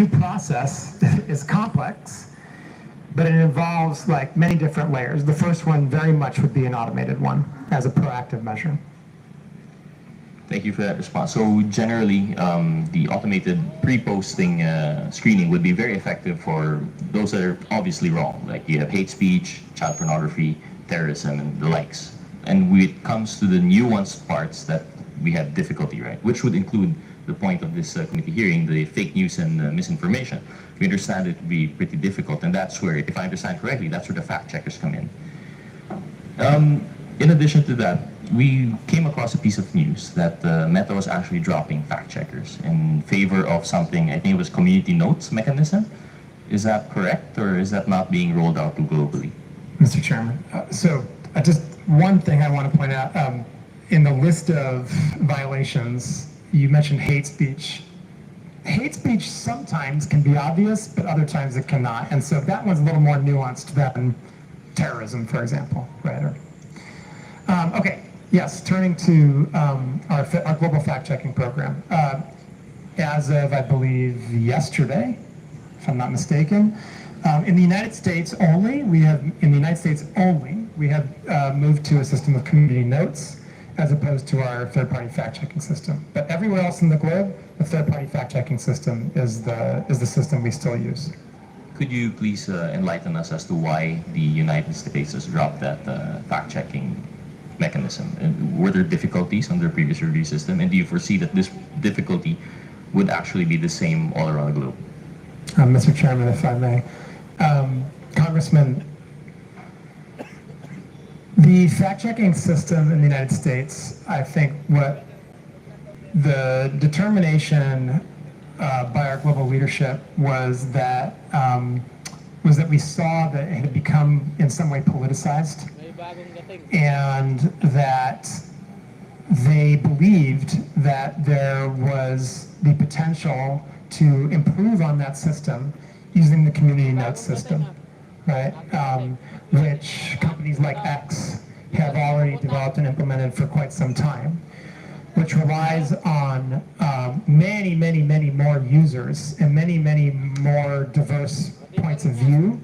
review process is complex, but it involves like many different layers. The first one very much would be an automated one as a proactive measure. Thank you for that response. So generally, the automated pre-posting screening would be very effective for those that are obviously wrong, like you have hate speech, child pornography, terrorism, and the likes. And when it comes to the nuanced parts that we have difficulty, right, which would include the point of this committee hearing, the fake news and misinformation. We understand it to be pretty difficult, and that's where, if I understand correctly, that's where the fact checkers come in. In addition to that, we came across a piece of news that Meta was actually dropping fact checkers in favor of something, I think it was community notes mechanism. Is that correct, or is that not being rolled out globally? Mr. Chairman, so just one thing I want to point out, in the list of violations, you mentioned hate speech. Hate speech sometimes can be obvious, but other times it cannot. And so that one's a little more nuanced than terrorism, for example, right? Okay, yes, turning to our global fact-checking program. As of, I believe, yesterday, if I'm not mistaken, in the United States only, we have moved to a system of community notes as opposed to our third-party fact-checking system. But everywhere else in the globe, the third-party fact-checking system is the system we still use. Could you please enlighten us as to why the United States has dropped that fact-checking mechanism? And were there difficulties on their previous review system? And do you foresee that this difficulty would actually be the same all around the globe? Mr. Chairman, if I may. Congressman, the fact-checking system in the United States, I think what the determination by our global leadership was that we saw that it had become in some way politicized, and that they believed that there was the potential to improve on that system using the community notes system, right? Which companies like X have already developed and implemented for quite some time, which relies on many, many, many more users and many, many more diverse points of view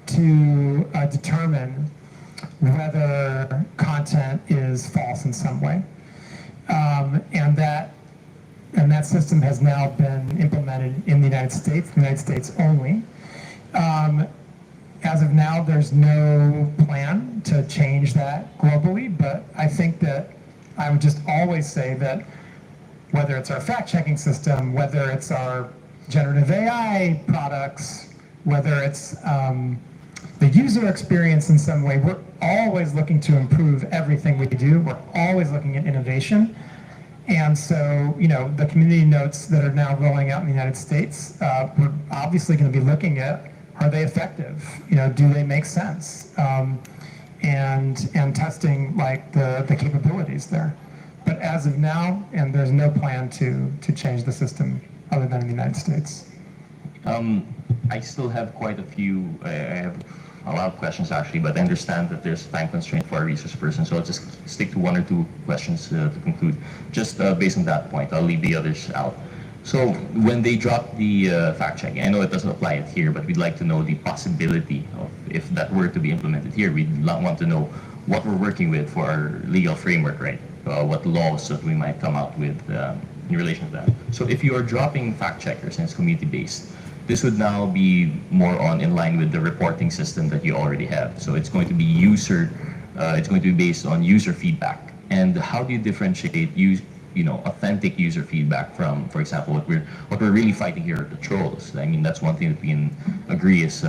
to determine whether content is false in some way. And that system has now been implemented in the United States only. As of now, there's no plan to change that globally, but I think that I would just always say that whether it's our fact-checking system, whether it's our generative AI products, whether it's the user experience in some way, we're always looking to improve everything we do. We're always looking at innovation. And so, the community notes that are now rolling out in the United States, we're obviously going to be looking at, are they effective? Do they make sense? And testing like the capabilities there. But as of now, and there's no plan to change the system other than in the United States. I still have quite a few, I have a lot of questions actually, but I understand that there's time constraint for our research person, so I'll just stick to one or two questions to conclude. Just based on that point, I'll leave the others out. So when they drop the fact-checking, I know it doesn't apply it here, but we'd like to know the possibility of, if that were to be implemented here, we'd want to know what we're working with for our legal framework, right? What laws that we might come out with in relation to that. So if you are dropping fact-checkers and it's community-based, this would now be more in line with the reporting system that you already have. So it's going to be it's going to be based on user feedback. And how do you differentiate authentic user feedback from, for example, what we're really fighting here are the trolls? I mean, that's one thing that we can agree is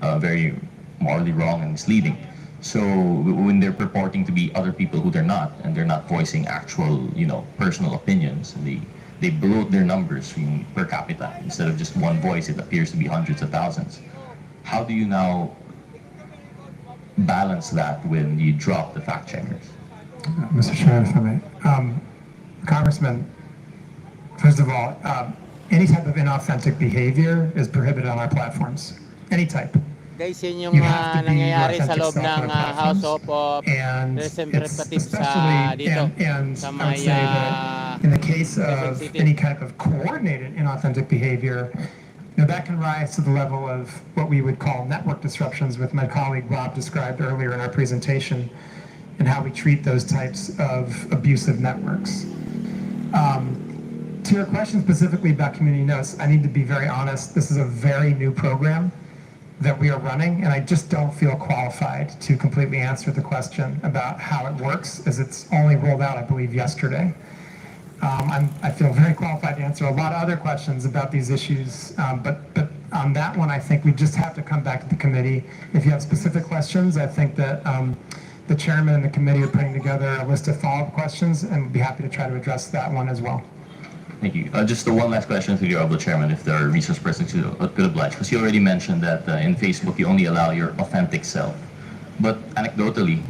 very morally wrong and misleading. So when they're purporting to be other people who they're not, and they're not voicing actual, personal opinions, they bloat their numbers per capita. Instead of just one voice, it appears to be hundreds of thousands. How do you now balance that when you drop the fact checkers? Mr. Chairman, if I may. Congressman, first of all, any type of inauthentic behavior is prohibited on our platforms. Any type. Guys, yun yung nangyayari sa loob ng House of Representatives dito sa may In the case of any kind of coordinated inauthentic behavior, that can rise to the level of what we would call network disruptions, with my colleague Rob described earlier in our presentation, and how we treat those types of abusive networks. To your question specifically about community notes, I need to be very honest. This is a very new program that we are running, and I just don't feel qualified to completely answer the question about how it works, as it's only rolled out, I believe, yesterday. I feel very qualified to answer a lot of other questions about these issues, but on that one, I think we just have to come back to the committee. If you have specific questions, I think that the chairman and the committee are putting together a list of follow-up questions, and we'll be happy to try to address that one as well. Thank you. Just one last question to the Honorable Chairman, if there are resource persons who could oblige. Because you already mentioned that in Facebook you only allow your authentic self. But anecdotally,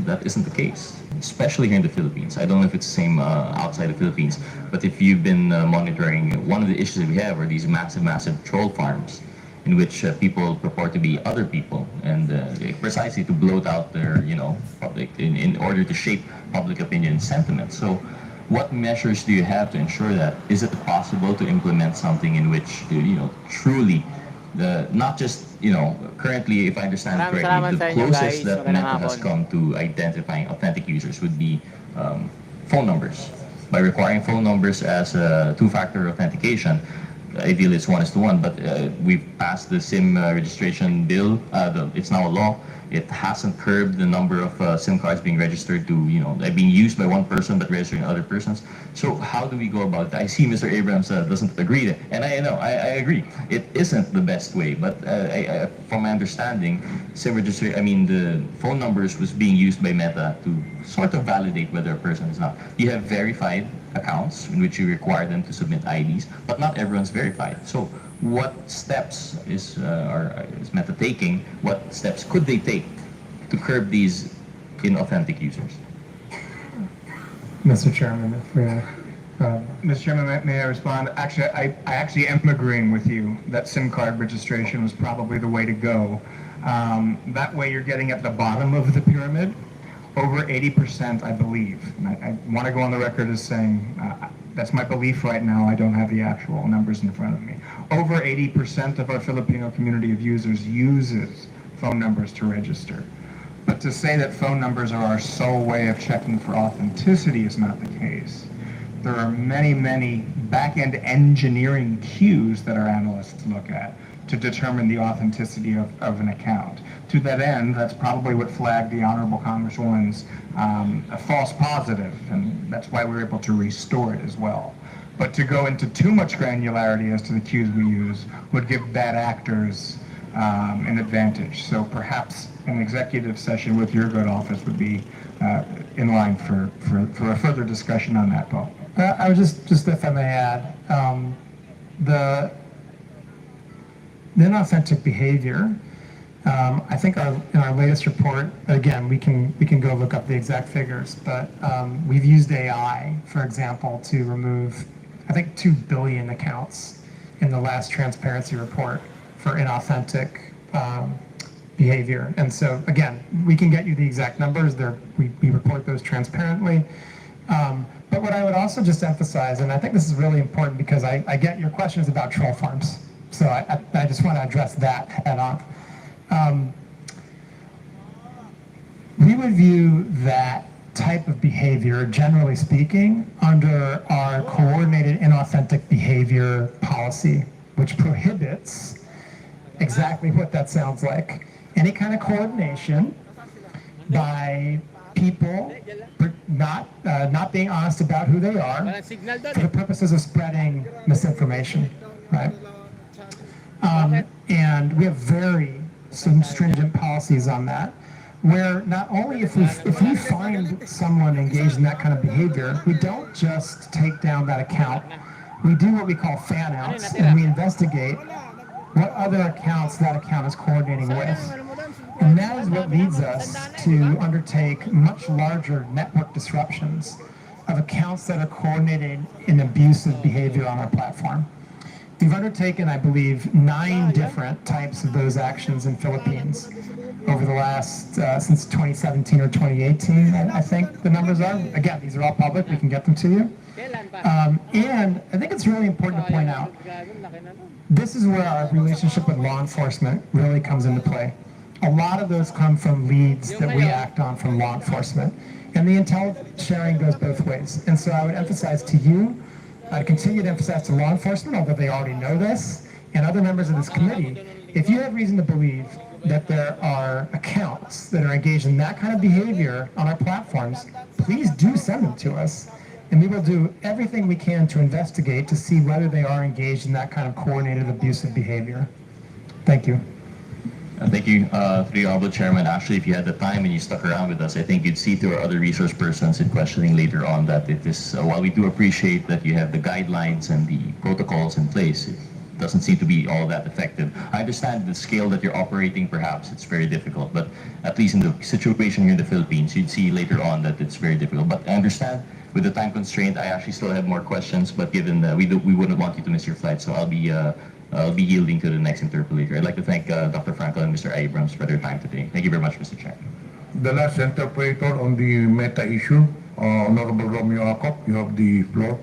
that isn't the case, especially here in the Philippines. I don't know if it's the same outside the Philippines, but if you've been monitoring, one of the issues that we have are these massive troll farms in which people purport to be other people, and precisely to bloat out their, public, in order to shape public opinion sentiment. So what measures do you have to ensure that? Is it possible to implement something in which, truly, not just, currently, if I understand correctly, the closest that Meta has come to identifying authentic users would be phone numbers. By requiring phone numbers as a two-factor authentication, ideally it's 1:1, but we've passed the SIM registration bill. It's now a law. It hasn't curbed the number of SIM cards being registered to, being used by one person but registering other persons. So how do we go about that? I see Mr. Abrams doesn't agree, and I know, I agree. It isn't the best way, but from my understanding, SIM registration, the phone numbers was being used by Meta to sort of validate whether a person is not. You have verified accounts in which you require them to submit IDs, but not everyone's verified. So what steps is Meta taking? What steps could they take to curb these inauthentic users? Mr. Chairman, if we Mr. Chairman, may I respond? Actually, I actually am agreeing with you that SIM card registration was probably the way to go. That way you're getting at the bottom of the pyramid. Over 80%, I believe, and I want to go on the record as saying that's my belief right now. I don't have the actual numbers in front of me. Over 80% of our Filipino community of users uses phone numbers to register. But to say that phone numbers are our sole way of checking for authenticity is not the case. There are many back-end engineering cues that our analysts look at to determine the authenticity of an account. To that end, that's probably what flagged the Honorable Congresswoman's a false positive, and that's why we're able to restore it as well. But to go into too much granularity as to the cues we use would give bad actors an advantage. So perhaps an executive session with your good office would be in line for a further discussion on that, Paul. I would just if I may add, the inauthentic behavior. I think in our latest report, again, we can go look up the exact figures, but we've used AI, for example, to remove, I think, 2 billion accounts in the last transparency report for inauthentic behavior. And so, again, we can get you the exact numbers. We report those transparently. But what I would also just emphasize, and I think this is really important because I get your questions about troll farms. So I just want to address that head on. We would view that type of behavior, generally speaking, under our coordinated inauthentic behavior policy, which prohibits exactly what that sounds like. Any kind of coordination by people not being honest about who they are for the purposes of spreading misinformation, right? And we have some stringent policies on that, where not only if we find someone engaged in that kind of behavior, we don't just take down that account. We do what we call fan outs, and we investigate what other accounts that account is coordinating with. And that is what leads us to undertake much larger network disruptions of accounts that are coordinated in abusive behavior on our platform. We've undertaken, I believe, 9 different types of those actions in Philippines over the last, since 2017 or 2018, I think the numbers are. Again, these are all public, we can get them to you. And I think it's really important to point out, this is where our relationship with law enforcement really comes into play. A lot of those come from leads that we act on from law enforcement. And the intel sharing goes both ways. And so I would emphasize to you, I'd continue to emphasize to law enforcement, although they already know this, and other members of this committee, if you have reason to believe that there are accounts that are engaged in that kind of behavior on our platforms, please do send them to us. And we will do everything we can to investigate to see whether they are engaged in that kind of coordinated abusive behavior. Thank you. Thank you, to the Honorable Chairman. Actually, if you had the time and you stuck around with us, I think you'd see through our other resource persons in questioning later on that it is, while we do appreciate that you have the guidelines and the protocols in place, it doesn't seem to be all that effective. I understand the scale that you're operating, perhaps it's very difficult, but at least in the situation here in the Philippines, you'd see later on that it's very difficult. But I understand with the time constraint, I actually still have more questions, but given that we wouldn't want you to miss your flight, so I'll be yielding to the next interpolator. I'd like to thank Dr. Frankel and Mr. Abrams for their time today. Thank you very much, Mr. Chair. The last interpreter on the meta issue, Honorable Romeo Acop, you have the floor.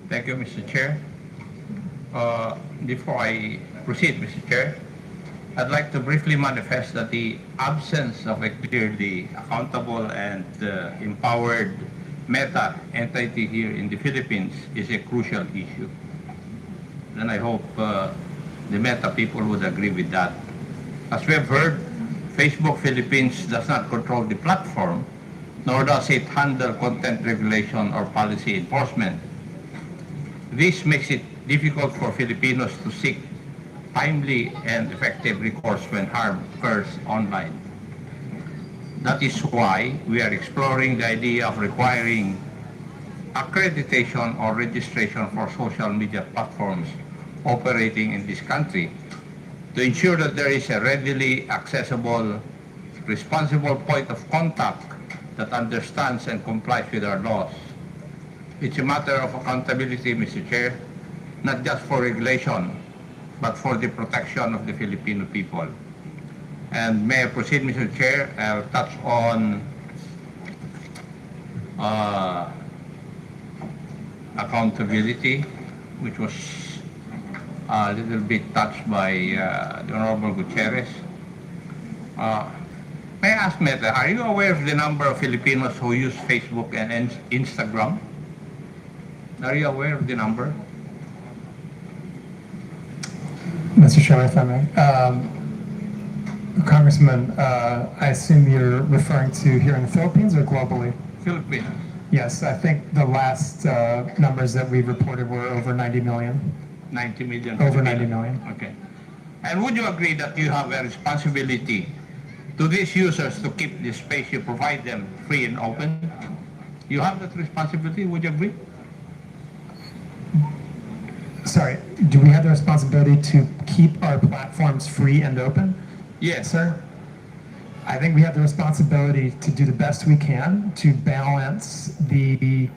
Thank you, Mr. Chair. Before I proceed, Mr. Chair, I'd like to briefly manifest that the absence of a clearly accountable and empowered meta entity here in the Philippines is a crucial issue. And I hope the meta people would agree with that. As we have heard, Facebook Philippines does not control the platform, nor does it handle content regulation or policy enforcement. This makes it difficult for Filipinos to seek timely and effective recourse when harm occurs online. That is why we are exploring the idea of requiring accreditation or registration for social media platforms operating in this country to ensure that there is a readily accessible, responsible point of contact that understands and complies with our laws. It's a matter of accountability, Mr. Chair, not just for regulation, but for the protection of the Filipino people. And may I proceed, Mr. Chair? I'll touch on accountability, which was a little bit touched by the Honorable Gutierrez. May I ask, Meta, are you aware of the number of Filipinos who use Facebook and Instagram? Are you aware of the number? Mr. Chairman, if I may. Congressman, I assume you're referring to here in the Philippines or globally? Philippines. Yes, I think the last numbers that we reported were over 90 million. 90 million. Over 90 million. Okay. And would you agree that you have a responsibility to these users to keep the space you provide them free and open? You have that responsibility, would you agree? Sorry, do we have the responsibility to keep our platforms free and open? Yes. Sir, I think we have the responsibility to do the best we can to balance the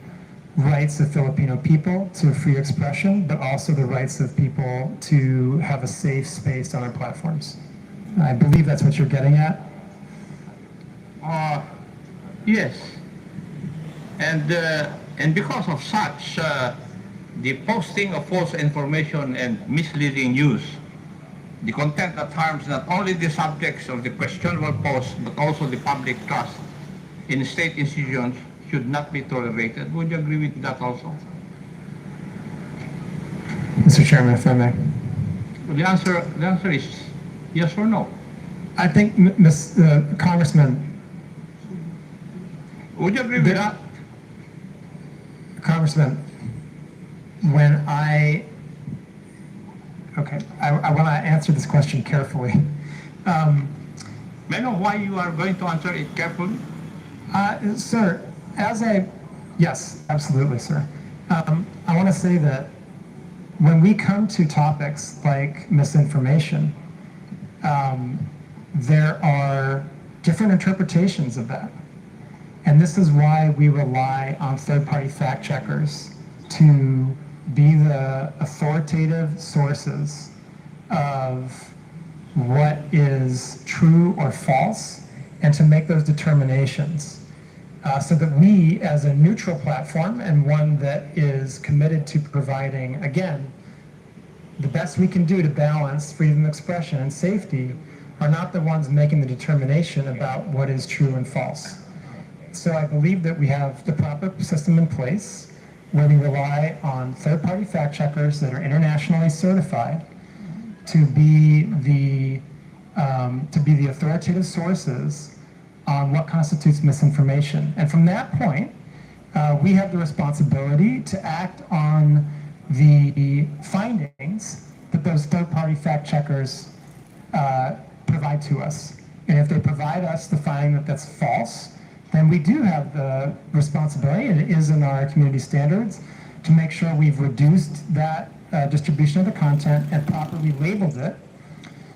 rights of Filipino people to free expression, but also the rights of people to have a safe space on our platforms. I believe that's what you're getting at. Yes. And because of such, the posting of false information and misleading news, the content that harms not only the subjects of the questionable post, but also the public trust in state institutions should not be tolerated. Would you agree with that also? Mr. Chairman, if I may. Well, the answer is yes or no. I think, Congressman. Would you agree with that? Congressman, when I want to answer this question carefully. May I know why you are going to answer it carefully? Sir, yes, absolutely, sir. I want to say that when we come to topics like misinformation, there are different interpretations of that. And this is why we rely on third-party fact checkers to be the authoritative sources of what is true or false and to make those determinations. so that we, as a neutral platform and one that is committed to providing, again, the best we can do to balance freedom of expression and safety, are not the ones making the determination about what is true and false. So I believe that we have the proper system in place where we rely on third-party fact checkers that are internationally certified to be the authoritative sources on what constitutes misinformation. And from that point, we have the responsibility to act on the findings that those third-party fact checkers provide to us. And if they provide us the finding that that's false, then we do have the responsibility, and it is in our community standards, to make sure we've reduced that distribution of the content and properly labeled it,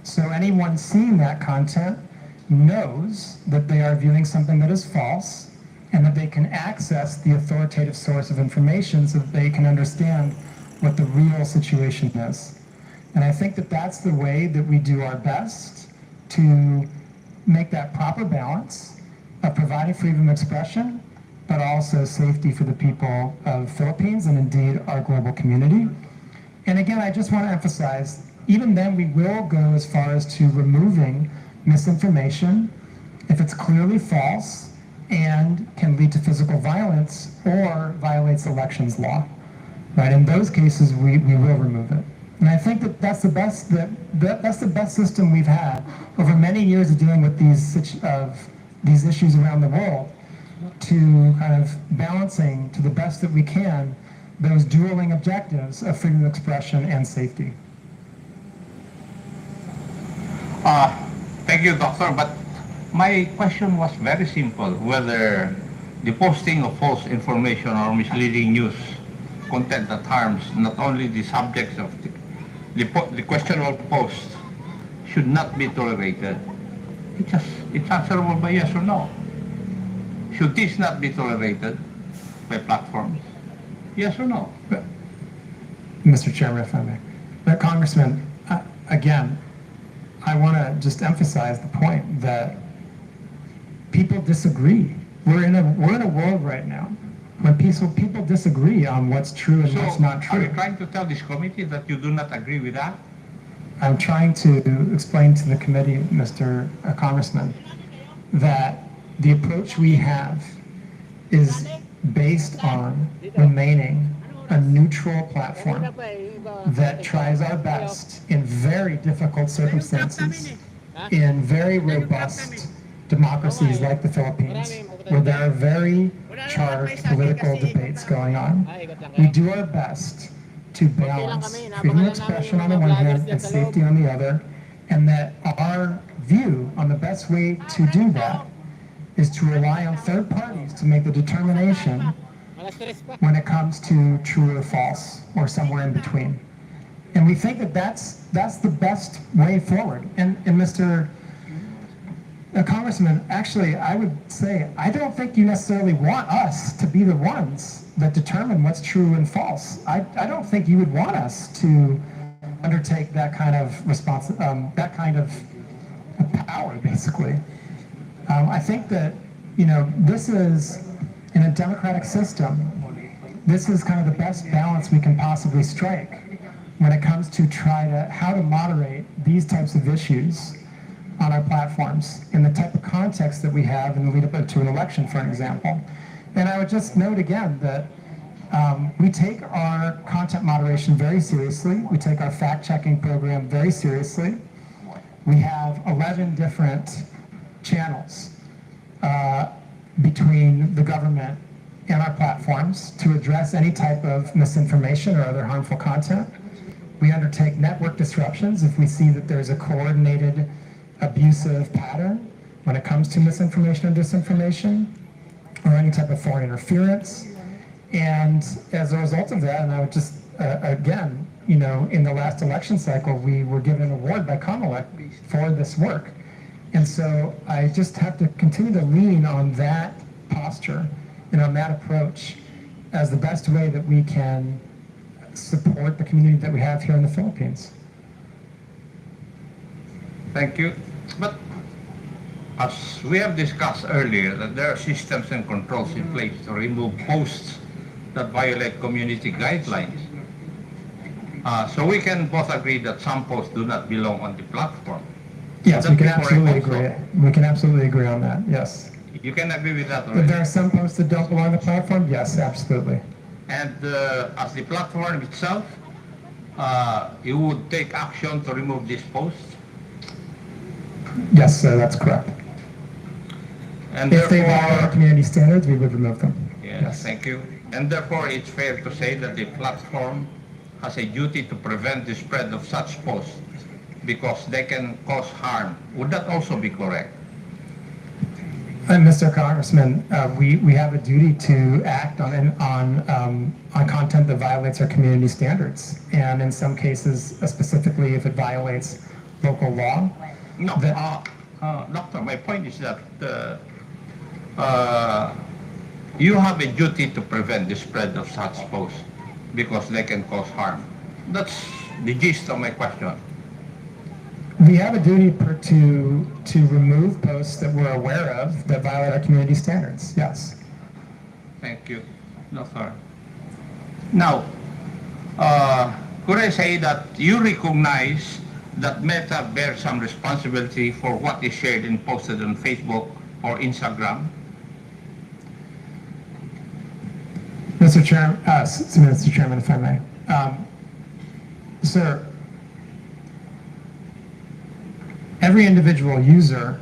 so anyone seeing that content knows that they are viewing something that is false, and that they can access the authoritative source of information so that they can understand what the real situation is. And I think that that's the way that we do our best to make that proper balance of providing freedom of expression, but also safety for the people of Philippines and indeed our global community. And again, I just want to emphasize, even then we will go as far as to removing misinformation if it's clearly false and can lead to physical violence or violates elections law. Right? In those cases, we will remove it. And I think that that's the best system we've had over many years of dealing with these issues around the world, to kind of balancing to the best that we can those dueling objectives of freedom of expression and safety. Thank you, Doctor. But my question was very simple, whether the posting of false information or misleading news content that harms not only the subjects of the questionable post should not be tolerated. It's answerable by yes or no. Should this not be tolerated by platforms? Yes or no? Mr. Chairman, if I may. But Congressman, again, I want to just emphasize the point that people disagree. We're in a world right now when people disagree on what's true and what's not true. Are you trying to tell this committee that you do not agree with that? I'm trying to explain to the committee, Mr. Congressman, that the approach we have is based on remaining a neutral platform that tries our best in very difficult circumstances, in very robust democracies like the Philippines, where there are very charged political debates going on. We do our best to balance freedom of expression on the one hand and safety on the other, and that our view on the best way to do that is to rely on third parties to make the determination when it comes to true or false, or somewhere in between. And we think that that's the best way forward. And Mr. Congressman, actually, I would say, I don't think you necessarily want us to be the ones that determine what's true and false. I don't think you would want us to undertake that kind of that kind of power, basically. I think that, this is, in a democratic system, this is kind of the best balance we can possibly strike when it comes to how to moderate these types of issues on our platforms in the type of context that we have in the lead up to an election, for example. And I would just note again that we take our content moderation very seriously. We take our fact-checking program very seriously. We have 11 different channels between the government and our platforms to address any type of misinformation or other harmful content. We undertake network disruptions if we see that there's a coordinated abusive pattern when it comes to misinformation and disinformation, or any type of foreign interference. And as a result of that, and I would just, again, in the last election cycle, we were given an award by COMELEC for this work. And so I just have to continue to lean on that posture and on that approach as the best way that we can support the community that we have here in the Philippines. Thank you. But as we have discussed earlier, that there are systems and controls in place to remove posts that violate community guidelines. So we can both agree that some posts do not belong on the platform. Yes, Would we that can be correct absolutely also? agree. We can absolutely agree on that, yes. You can agree with that But already. there are some posts that don't belong on the platform? Yes, absolutely. And as the platform itself, you would take action to remove these posts? Yes, sir, that's correct. And If they violate therefore, community standards, we would remove them. yes, thank you. And therefore, it's fair to say that the platform has a duty to prevent the spread of such posts because they can cause harm. Would that also be correct? And Mr. Congressman, we have a duty to act on content that violates our community standards. And in some cases, specifically if it violates local law. No, That- Doctor, my point is that you have a duty to prevent the spread of such posts because they can cause harm. That's the gist of my question. We have a duty to remove posts that we're aware of that violate our community standards, yes. Thank you, Doctor. Now, could I say that you recognize that Meta bears some responsibility for what is shared and posted on Facebook or Instagram? Mr. Chairman, if I may. Sir, every individual user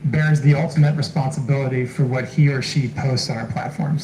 bears the ultimate responsibility for what he or she posts on our platforms.